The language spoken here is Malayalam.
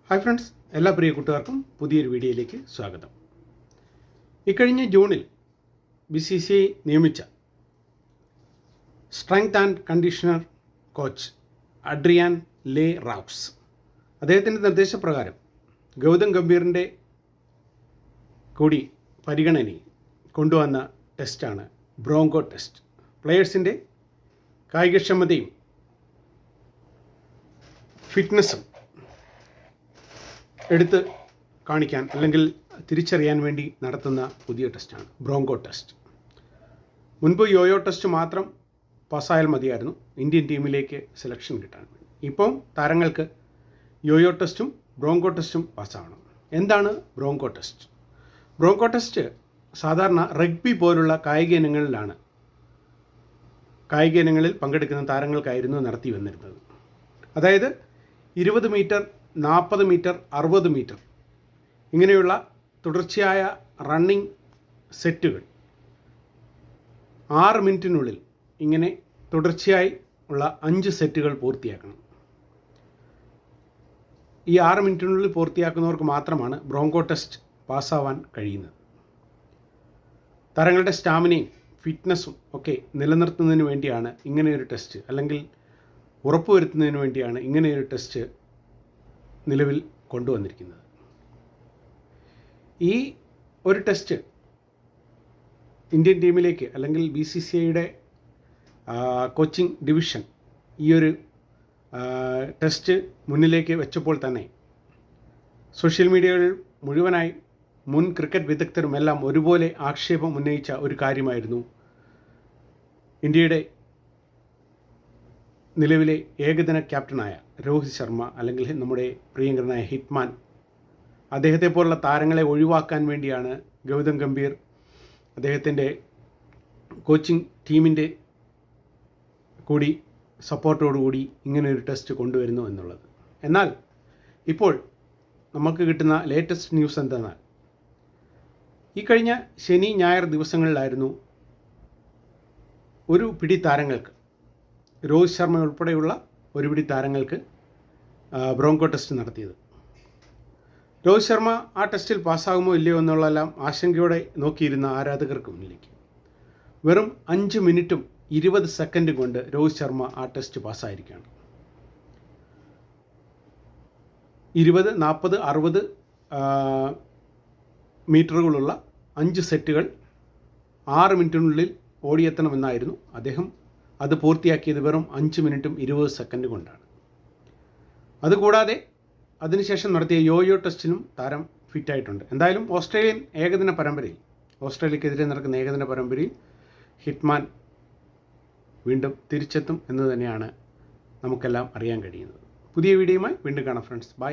ഹായ് ഫ്രണ്ട്സ്, എല്ലാ പ്രിയ കൂട്ടുകാർക്കും പുതിയൊരു വീഡിയോയിലേക്ക് സ്വാഗതം. ഇക്കഴിഞ്ഞ ജൂണിൽ BCCI നിയമിച്ച strength and conditioner coach Adrian Le റാപ്സ് അദ്ദേഹത്തിൻ്റെ നിർദ്ദേശപ്രകാരം ഗൗതം ഗംഭീറിൻ്റെ കൂടി പരിഗണനയിൽ കൊണ്ടുവന്ന ടെസ്റ്റാണ് ബ്രോങ്കോ ടെസ്റ്റ്. പ്ലെയേഴ്സിൻ്റെ കായികക്ഷമതയും ഫിറ്റ്നസ്സും എടുത്ത് കാണിക്കാൻ അല്ലെങ്കിൽ തിരിച്ചറിയാൻ വേണ്ടി നടത്തുന്ന പുതിയ ടെസ്റ്റാണ് ബ്രോങ്കോ ടെസ്റ്റ്. മുൻപ് യോയോ ടെസ്റ്റ് മാത്രം പാസ്സായാൽ മതിയായിരുന്നു ഇന്ത്യൻ ടീമിലേക്ക് സെലക്ഷൻ കിട്ടാൻ വേണ്ടി. ഇപ്പം താരങ്ങൾക്ക് യോയോ ടെസ്റ്റും ബ്രോങ്കോ ടെസ്റ്റും പാസ്സാവണം. എന്താണ് ബ്രോങ്കോ ടെസ്റ്റ്? ബ്രോങ്കോ ടെസ്റ്റ് സാധാരണ റഗ്ബി പോലുള്ള കായിക ഇനങ്ങളിൽ പങ്കെടുക്കുന്ന താരങ്ങൾക്കായിരുന്നു നടത്തി വന്നിരുന്നത്. അതായത് 20 മീറ്റർ, 40 മീറ്റർ, 60 മീറ്റർ ഇങ്ങനെയുള്ള തുടർച്ചയായ റണ്ണിങ് സെറ്റുകൾ 6 മിനിറ്റിനുള്ളിൽ ഇങ്ങനെ തുടർച്ചയായി ഉള്ള 5 സെറ്റുകൾ പൂർത്തിയാക്കണം. ഈ 6 മിനിറ്റിനുള്ളിൽ പൂർത്തിയാക്കുന്നവർക്ക് മാത്രമാണ് ബ്രോങ്കോ ടെസ്റ്റ് പാസ്സാവാൻ കഴിയുന്നത്. താരങ്ങളുടെ സ്റ്റാമിനയും ഫിറ്റ്നസ്സും ഒക്കെ നിലനിർത്തുന്നതിന് വേണ്ടിയാണ് ഇങ്ങനെയൊരു ടെസ്റ്റ്, അല്ലെങ്കിൽ ഉറപ്പുവരുത്തുന്നതിന് വേണ്ടിയാണ് ഇങ്ങനെയൊരു ടെസ്റ്റ് നിലവിൽ കൊണ്ടുവന്നിരിക്കുന്നത്. ഈ ഒരു ടെസ്റ്റ് ഇന്ത്യൻ ടീമിലേക്ക് അല്ലെങ്കിൽ BCCIയുടെ കോച്ചിങ് ഡിവിഷൻ ഈ ഒരു ടെസ്റ്റ് മുന്നിലേക്ക് വെച്ചപ്പോൾ തന്നെ സോഷ്യൽ മീഡിയകൾ മുഴുവനായി മുൻ ക്രിക്കറ്റ് വിദഗ്ധരുമെല്ലാം ഒരുപോലെ ആക്ഷേപം ഉന്നയിച്ച ഒരു കാര്യമായിരുന്നു ഇന്ത്യയുടെ നിലവിലെ ഏകദിന ക്യാപ്റ്റനായ രോഹിത് ശർമ്മ, അല്ലെങ്കിൽ നമ്മുടെ പ്രിയങ്കരനായ ഹിറ്റ്മാൻ. അദ്ദേഹത്തെ പോലുള്ള താരങ്ങളെ ഒഴിവാക്കാൻ വേണ്ടിയാണ് ഗൗതം ഗംഭീർ അദ്ദേഹത്തിൻ്റെ കോച്ചിങ് ടീമിൻ്റെ കൂടി സപ്പോർട്ടോടുകൂടി ഇങ്ങനെയൊരു ടെസ്റ്റ് കൊണ്ടുവരുന്നു എന്നുള്ളത്. എന്നാൽ ഇപ്പോൾ നമുക്ക് കിട്ടുന്ന ലേറ്റസ്റ്റ് ന്യൂസ് എന്തെന്നാൽ, ഈ കഴിഞ്ഞ ശനി ഞായർ ദിവസങ്ങളിലായിരുന്നു ഒരു പിടി താരങ്ങൾക്ക്, രോഹിത് ശർമ്മ ഉൾപ്പെടെയുള്ള ഒരു പിടി താരങ്ങൾക്ക് ബ്രോങ്കോ ടെസ്റ്റ് നടത്തിയത്. രോഹിത് ശർമ്മ ആ ടെസ്റ്റിൽ പാസ്സാകുമോ ഇല്ലയോ എന്നുള്ളതെല്ലാം ആശങ്കയോടെ നോക്കിയിരുന്ന ആരാധകർക്ക് മുന്നിലേക്ക് വെറും 5 മിനിറ്റും 20 സെക്കൻഡും കൊണ്ട് രോഹിത് ശർമ്മ ആ ടെസ്റ്റ് പാസ്സായിരിക്കുകയാണ്. 20, 40, 60 മീറ്ററുകളുള്ള 5 സെറ്റുകൾ 6 മിനിറ്റിനുള്ളിൽ ഓടിയെത്തണമെന്നായിരുന്നു. അദ്ദേഹം അത് പൂർത്തിയാക്കിയത് വെറും 5 മിനിറ്റും 20 സെക്കൻഡ് കൊണ്ടാണ്. അതുകൂടാതെ അതിനുശേഷം നടത്തിയ യോയോ ടെസ്റ്റിനും താരം ഫിറ്റായിട്ടുണ്ട്. എന്തായാലും ഓസ്ട്രേലിയക്കെതിരെ നടക്കുന്ന ഏകദിന പരമ്പരയിൽ ഹിറ്റ്മാൻ വീണ്ടും തിരിച്ചെത്തും എന്ന് തന്നെയാണ് നമുക്കെല്ലാം അറിയാൻ കഴിയുന്നത്. പുതിയ വീഡിയോയുമായി വീണ്ടും കാണാം ഫ്രണ്ട്സ്. ബൈ.